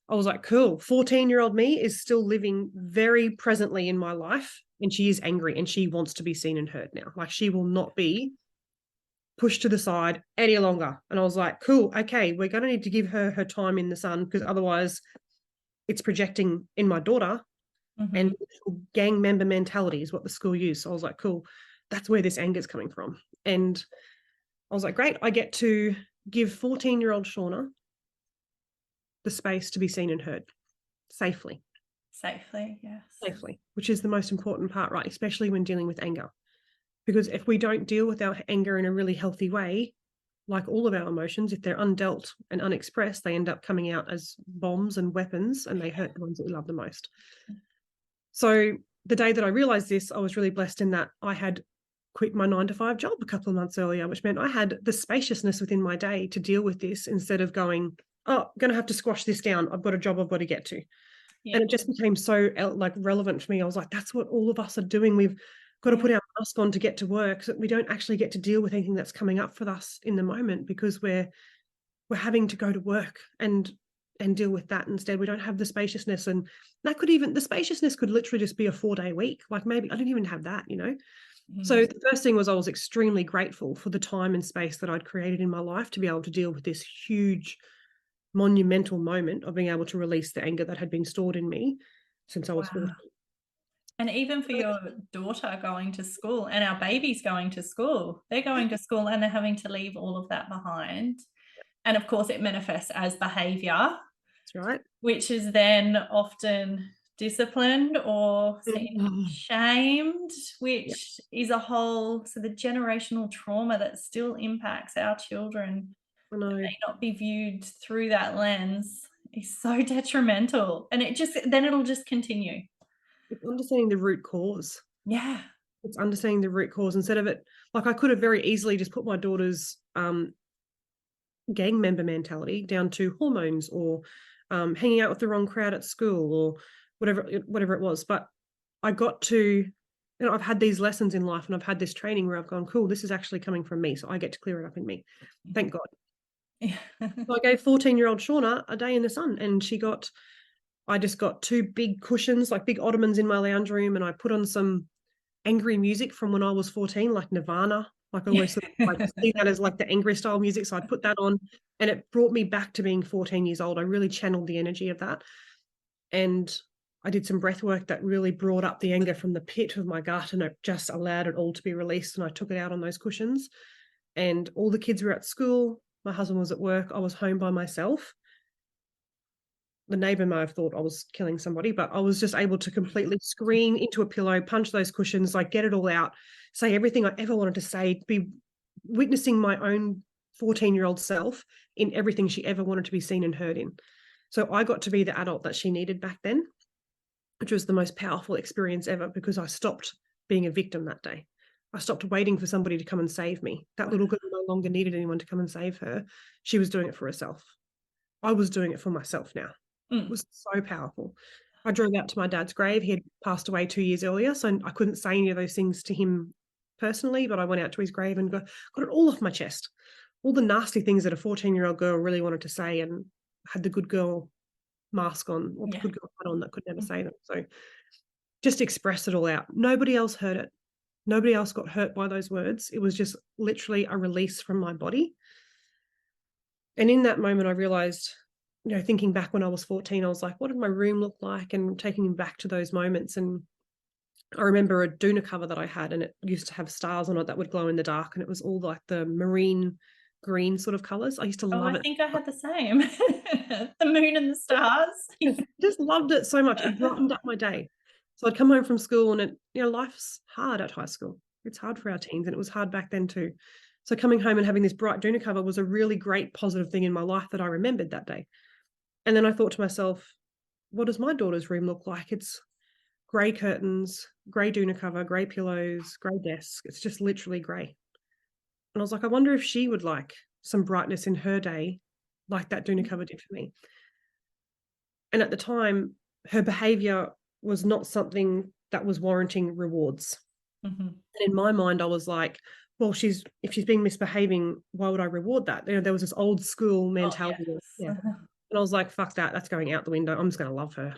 I was like, cool, 14-year-old me is still living very presently in my life, and she is angry and she wants to be seen and heard now. Like, she will not be pushed to the side any longer. And I was like, cool, okay, we're going to need to give her her time in the sun, because otherwise it's projecting in my daughter. And gang member mentality is what the school used. So I was like, cool, that's where this anger is coming from. And I was like, great, I get to give 14-year-old Shauna the space to be seen and heard safely. Safely, yes. Safely, which is the most important part, right? Especially when dealing with anger. Because if we don't deal with our anger in a really healthy way, like all of our emotions, if they're undealt and unexpressed, they end up coming out as bombs and weapons, and they hurt the ones that we love the most. So the day that I realized this, I was really blessed in that I had quit my 9-to-5 job a couple of months earlier, which meant I had the spaciousness within my day to deal with this, instead of going, oh, I'm going to have to squash this down. I've got a job I've got to get to. Yeah. And it just became so like relevant for me. I was like, that's what all of us are doing. We've got to put our mask on to get to work, so that we don't actually get to deal with anything that's coming up for us in the moment, because we're having to go to work and deal with that instead. We don't have the spaciousness, and the spaciousness could literally just be a 4-day week. Like, maybe I didn't even have that, So the first thing was, I was extremely grateful for the time and space that I'd created in my life to be able to deal with this huge monumental moment of being able to release the anger that had been stored in me since I was 14. And even for your daughter going to school, and our babies going to school, they're going to school and they're having to leave all of that behind. And of course, it manifests as behavior. That's right. Which is then often disciplined or shamed, which is a whole, so the generational trauma that still impacts our children may not be viewed through that lens is so detrimental. And it'll just continue. It's understanding the root cause. Yeah. It's understanding the root cause instead of it. Like, I could have very easily just put my daughter's gang member mentality down to hormones, or hanging out with the wrong crowd at school, or whatever it was. But I got to, I've had these lessons in life, and I've had this training where I've gone, cool, this is actually coming from me, so I get to clear it up in me. Thank God. Yeah. So I gave 14-year-old Shauna a day in the sun, and I just got 2 big cushions, like big ottomans, in my lounge room, and I put on some angry music from when I was 14, like Nirvana. Like, I always sort of like see that as like the angry style music. So I put that on, and it brought me back to being 14 years old. I really channeled the energy of that. And I did some breath work that really brought up the anger from the pit of my gut, and it just allowed it all to be released. And I took it out on those cushions, and all the kids were at school. My husband was at work. I was home by myself. The neighbor may have thought I was killing somebody, but I was just able to completely scream into a pillow, punch those cushions, like get it all out, say everything I ever wanted to say, be witnessing my own 14-year-old self in everything she ever wanted to be seen and heard in. So I got to be the adult that she needed back then, which was the most powerful experience ever, because I stopped being a victim that day. I stopped waiting for somebody to come and save me. That little girl no longer needed anyone to come and save her. She was doing it for herself. I was doing it for myself now. It was so powerful. I drove out to my dad's grave. He had passed away 2 years earlier, so I couldn't say any of those things to him personally, but I went out to his grave and got it all off my chest. All the nasty things that a 14-year-old girl really wanted to say, and had the good girl mask on, or the good girl hat on, that could never say them. So just express it all out. Nobody else heard it. Nobody else got hurt by those words. It was just literally a release from my body. And in that moment, I realized, thinking back when I was 14, I was like, what did my room look like? And taking me back to those moments. And I remember a doona cover that I had, and it used to have stars on it that would glow in the dark. And it was all like the marine green sort of colors. I used to love it. I think I had the same. The moon and the stars. Just loved it so much. It brightened up my day. So I'd come home from school, and life's hard at high school. It's hard for our teens, and it was hard back then too. So coming home and having this bright doona cover was a really great positive thing in my life that I remembered that day. And then I thought to myself, what does my daughter's room look like? It's grey curtains, grey doona cover, grey pillows, grey desk. It's just literally grey. And I was like, I wonder if she would like some brightness in her day, like that doona cover did for me. And at the time, her behavior was not something that was warranting rewards. Mm-hmm. And in my mind, I was like, well, if she's being misbehaving, why would I reward that? There was this old school mentality. Oh, Yeah. yes. And I was like, fuck that. That's going out the window. I'm just going to love her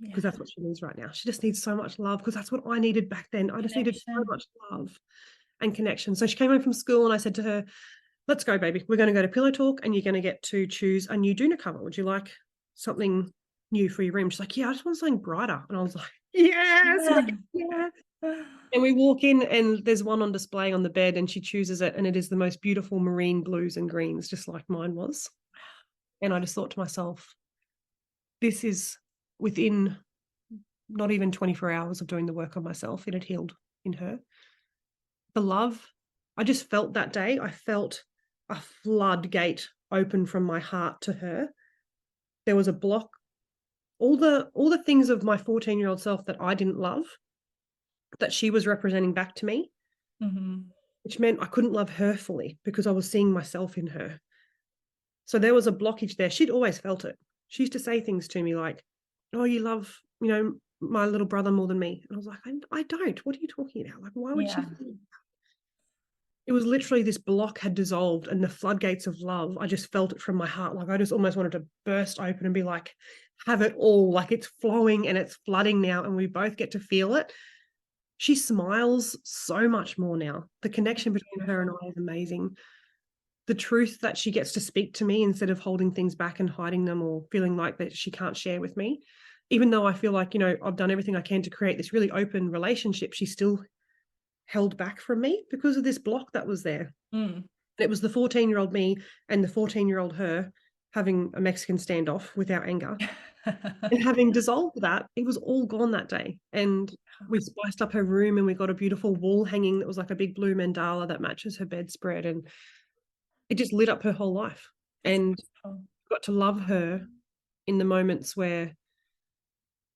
because Yeah. that's what she needs right now. She just needs so much love because that's what I needed back then. I just needed so much love and connection. So she came home from school and I said to her, let's go, baby. We're going to go to Pillow Talk and you're going to get to choose a new doona cover. Would you like something new for your room? She's like, yeah, I just want something brighter. And I was like, yes, yeah. And we walk in and there's one on display on the bed and she chooses it and it is the most beautiful marine blues and greens, just like mine was. And I just thought to myself, this is within not even 24 hours of doing the work on myself, it had healed in her. The love, I just felt that day, I felt a floodgate open from my heart to her. There was a block. All the things of my 14-year-old self that I didn't love, that she was representing back to me, Mm-hmm. which meant I couldn't love her fully because I was seeing myself in her. So there was a blockage there. She'd always felt it. She used to say things to me like, oh, you love, my little brother more than me. And I was like, I don't. What are you talking about? Like, why would she feel that? It was literally this block had dissolved and the floodgates of love, I just felt it from my heart. Like I just almost wanted to burst open and be like, have it all. Like it's flowing and it's flooding now and we both get to feel it. She smiles so much more now. The connection between her and I is amazing. The truth that she gets to speak to me instead of holding things back and hiding them or feeling like that she can't share with me. Even though I feel like, I've done everything I can to create this really open relationship, she still held back from me because of this block that was there. It was the 14-year-old me and the 14-year-old her having a Mexican standoff with our anger. And having dissolved that, it was all gone that day. And we spiced up her room and we got a beautiful wall hanging that was like a big blue mandala that matches her bedspread. And it just lit up her whole life. And got to love her in the moments where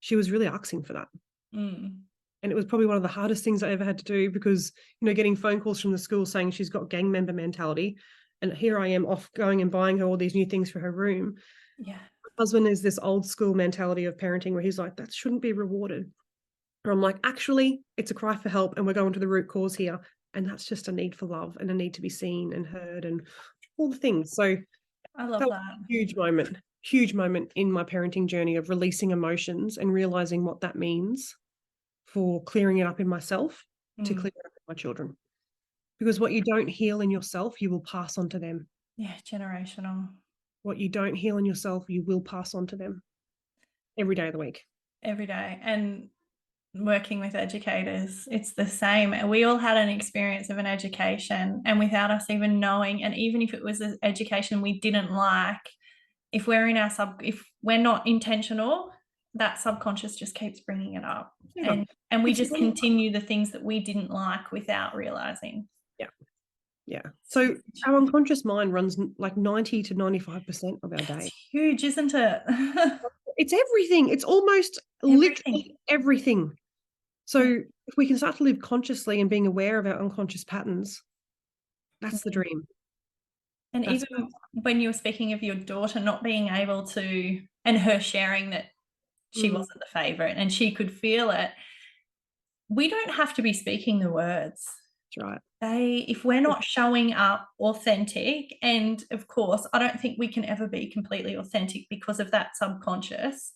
she was really asking for that. And it was probably one of the hardest things I ever had to do because, getting phone calls from the school saying she's got gang member mentality. And here I am off going and buying her all these new things for her room. Yeah. My husband is this old school mentality of parenting where he's like, that shouldn't be rewarded. Or I'm like, actually, it's a cry for help and we're going to the root cause here. And that's just a need for love and a need to be seen and heard and all the things. So I love that. Huge moment in my parenting journey of releasing emotions and realizing what that means for clearing it up in myself to clear it up in my children. Because what you don't heal in yourself, you will pass on to them. Yeah, generational. What you don't heal in yourself, you will pass on to them every day of the week. Every day. And working with educators, it's the same. We all had an experience of an education, and without us even knowing, and even if it was an education we didn't like, if we're not intentional, that subconscious just keeps bringing it up. Yeah. And we just continue the things that we didn't like without realizing. Yeah. So our unconscious mind runs like 90 to 95% of our day. It's huge, isn't it? It's everything. It's almost literally everything. So if we can start to live consciously and being aware of our unconscious patterns, that's the dream. And even when you were speaking of your daughter not being able to, and her sharing that she wasn't the favorite and she could feel it, we don't have to be speaking the words. That's right. If we're not showing up authentic, and of course, I don't think we can ever be completely authentic because of that subconscious.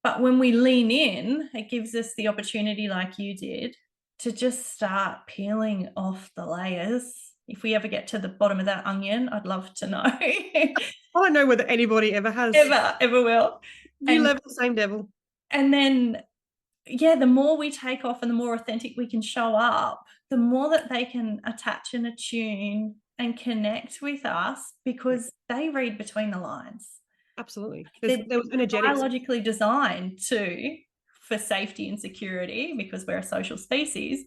But when we lean in, it gives us the opportunity, like you did, to just start peeling off the layers. If we ever get to the bottom of that onion, I'd love to know. I don't know whether anybody ever has. Ever will. You love the same devil. And then, the more we take off and the more authentic we can show up, the more that they can attach and attune and connect with us, because they read between the lines. Absolutely. There was energetics. Biologically designed for safety and security, because we're a social species.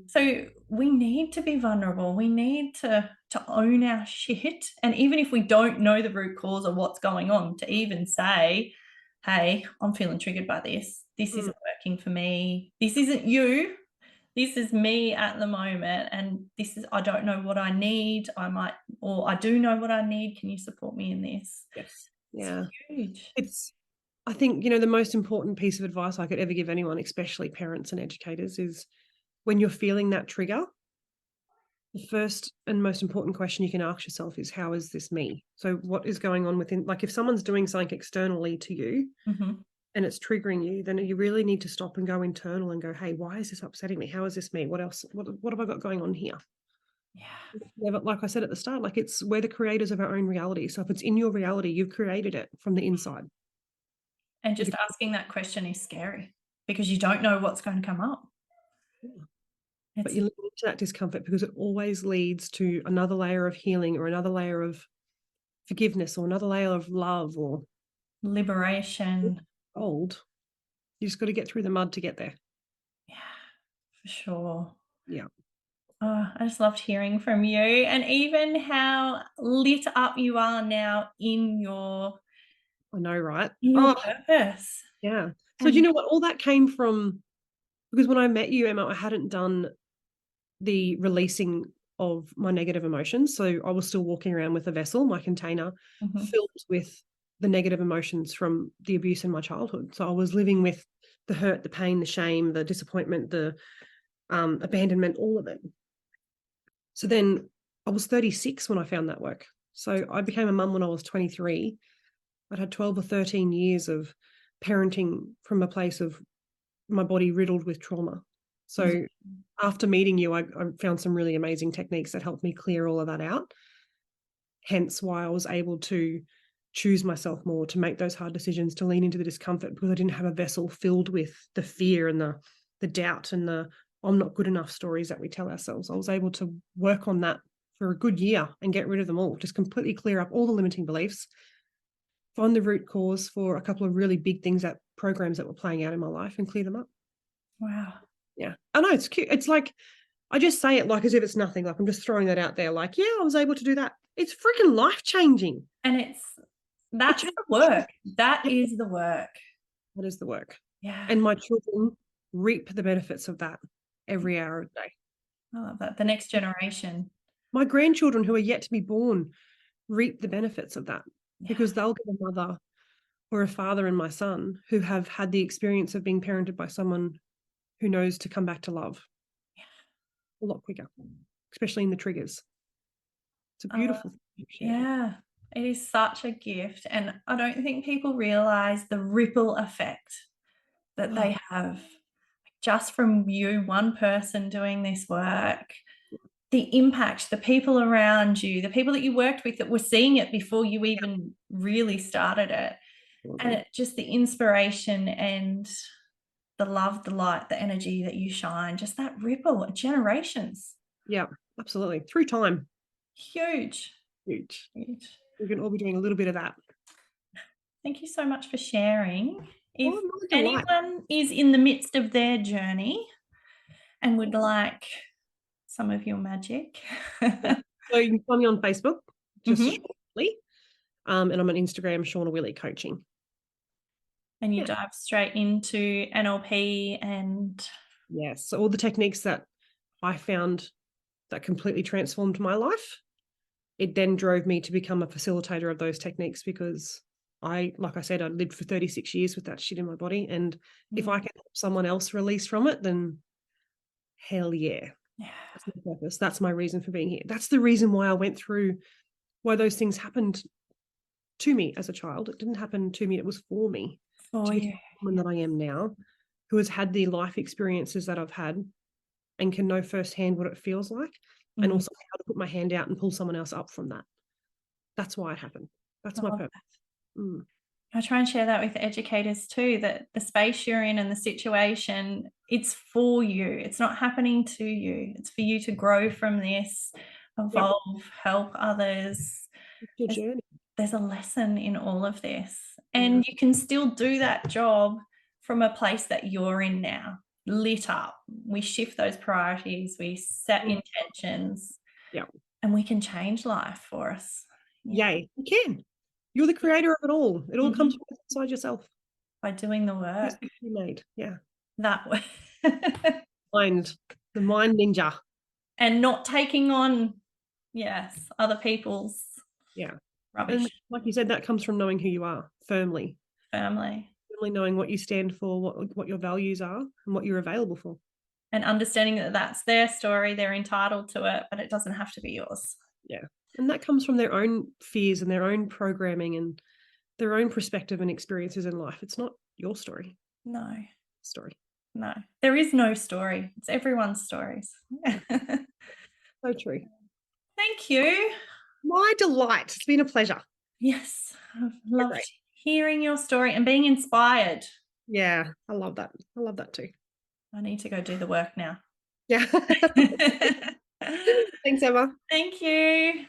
So we need to be vulnerable. We need to own our shit. And even if we don't know the root cause of what's going on, to even say, hey, I'm feeling triggered by this. This isn't working for me. This isn't you. This is me at the moment. And I don't know what I need. I do know what I need. Can you support me in this? Yes. Yeah. It's huge. I think, the most important piece of advice I could ever give anyone, especially parents and educators, is when you're feeling that trigger, the first and most important question you can ask yourself is, how is this me? So what is going on within, like if someone's doing something externally to you and it's triggering you, then you really need to stop and go internal and go, hey, why is this upsetting me? How is this me? What else? What have I got going on here? Yeah, but like I said at the start, like we're the creators of our own reality. So if it's in your reality, you've created it from the inside. And just asking that question is scary because you don't know what's going to come up. Yeah. But you lean into that discomfort because it always leads to another layer of healing or another layer of forgiveness or another layer of love or liberation. old. You just got to get through the mud to get there. Yeah, for sure. Yeah. Oh, I just loved hearing from you, and even how lit up you are now in your I know, right? purpose. Yeah. So do you know what? All that came from, because when I met you, Emma, I hadn't done the releasing of my negative emotions. So I was still walking around with a vessel, my container, filled with the negative emotions from the abuse in my childhood. So I was living with the hurt, the pain, the shame, the disappointment, the abandonment, all of it. So then I was 36 when I found that work. So I became a mum when I was 23. I'd had 12 or 13 years of parenting from a place of my body riddled with trauma. So after meeting you, I found some really amazing techniques that helped me clear all of that out. Hence why I was able to choose myself more, to make those hard decisions, to lean into the discomfort, because I didn't have a vessel filled with the fear and the doubt and the I'm not good enough stories that we tell ourselves. I was able to work on that for a good year and get rid of them all, just completely clear up all the limiting beliefs, find the root cause for a couple of really big things, that programs that were playing out in my life, and clear them up. Wow. Yeah. I know, it's cute. It's like, I just say it like as if it's nothing. Like I'm just throwing that out there. Like, yeah, I was able to do that. It's freaking life-changing. And that's the work. That is the work. That is the work. Yeah. And my children reap the benefits of that every hour of the day. I love that. The next generation. My grandchildren who are yet to be born reap the benefits of that, because they'll get a mother or a father in my son who have had the experience of being parented by someone who knows to come back to love a lot quicker, especially in the triggers. It's a beautiful thing. Yeah, it is such a gift. And I don't think people realize the ripple effect that they have just from you, one person doing this work, the impact, the people around you, the people that you worked with that were seeing it before you even really started it. And just the inspiration and the love, the light, the energy that you shine, just that ripple of generations. Yeah, absolutely. Through time. Huge. Huge. Huge. We can all be doing a little bit of that. Thank you so much for sharing. If my delight. anyone is in the midst of their journey and would like some of your magic. So you can find me on Facebook, just Mhm. Shauna Whitely, and I'm on Instagram, Shauna Whitely Coaching. And you dive straight into NLP and yes, so all the techniques that I found that completely transformed my life, it then drove me to become a facilitator of those techniques, because like I said, I lived for 36 years with that shit in my body. And if I can help someone else release from it, then hell yeah. That's my purpose. That's my reason for being here. That's the reason why I went through, why those things happened to me as a child. It didn't happen to me. It was for me to become the woman that I am now, who has had the life experiences that I've had and can know firsthand what it feels like, and also how to put my hand out and pull someone else up from that. That's why it happened. That's my purpose. I try and share that with educators too, that the space you're in and the situation, it's for you. It's not happening to you. It's for you to grow from this, evolve, help others. Your journey. There's a lesson in all of this. And you can still do that job from a place that you're in now, lit up. We shift those priorities, we set intentions, and we can change life for us. Yay, you can. You're the creator of it all. It all comes from inside yourself. By doing the work. You made. Yeah. That way. The mind ninja. And not taking on, other people's rubbish. And like you said, that comes from knowing who you are firmly. Really knowing what you stand for, what your values are, and what you're available for. And understanding that that's their story, they're entitled to it, but it doesn't have to be yours. Yeah. And that comes from their own fears and their own programming and their own perspective and experiences in life. It's not your story. No. Story. No. There is no story. It's everyone's stories. So true. Thank you. My delight. It's been a pleasure. Yes. I've loved great. hearing your story and being inspired. Yeah, I love that. I love that too. I need to go do the work now. Yeah. Thanks, Emma. Thank you.